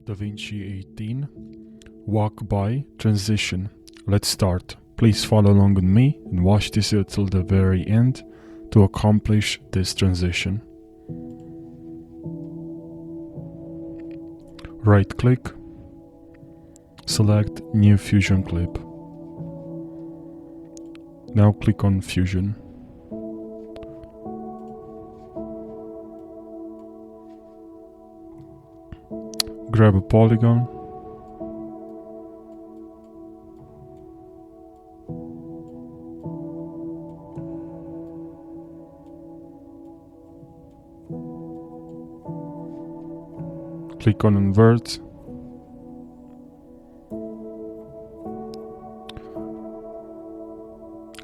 Davinci 18. Walk by transition. Let's start. Please follow along with me and watch this till the very end to accomplish this transition. Right click. Select New Fusion Clip. Now click on Fusion. Grab a polygon. Click on Invert.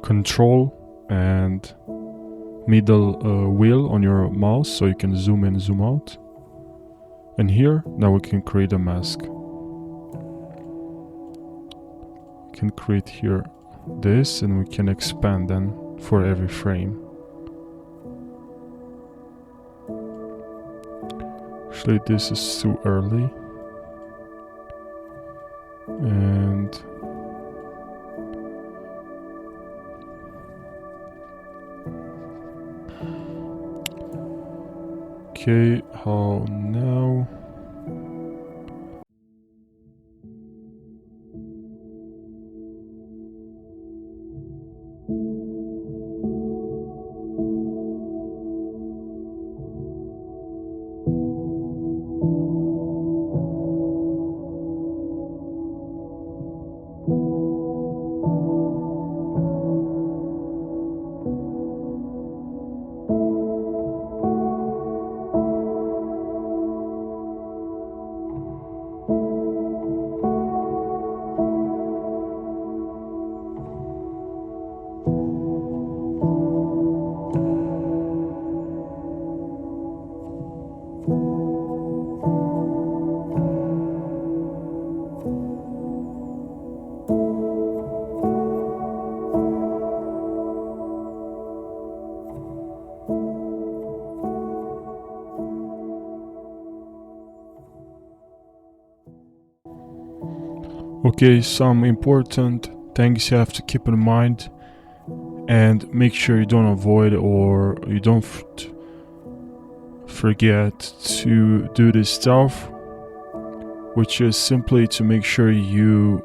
Control and middle wheel on your mouse so you can zoom in, zoom out. And here, now we can create a mask. We can create here this, and we can expand then for every frame. Actually, this is too early. And okay, how now? Okay, some important things you have to keep in mind, and make sure you don't avoid or you don't forget to do this stuff, which is simply to make sure you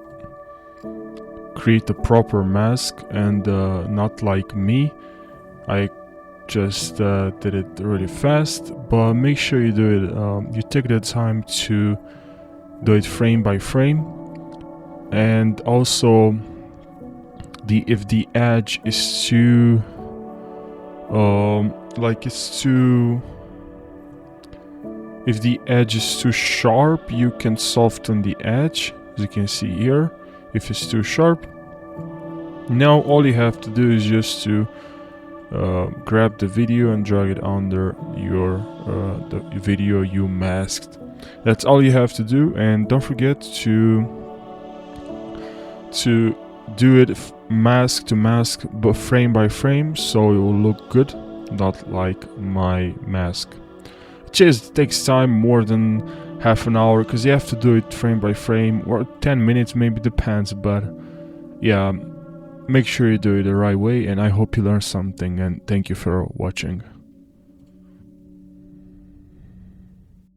create the proper mask and not like me. I just did it really fast, but make sure you do it, you take the time to do it frame by frame. And also, if the edge is too if the edge is too sharp, you can soften the edge, as you can see here. If it's too sharp, now all you have to do is just to grab the video and drag it under your the video you masked. That's all you have to do, and don't forget to do it mask to mask, but frame by frame, so it will look good, not like my mask. It just takes time, more than half an hour, because you have to do it frame by frame, or 10 minutes maybe, depends, but yeah, make sure you do it the right way. And I hope you learned something, and thank you for watching.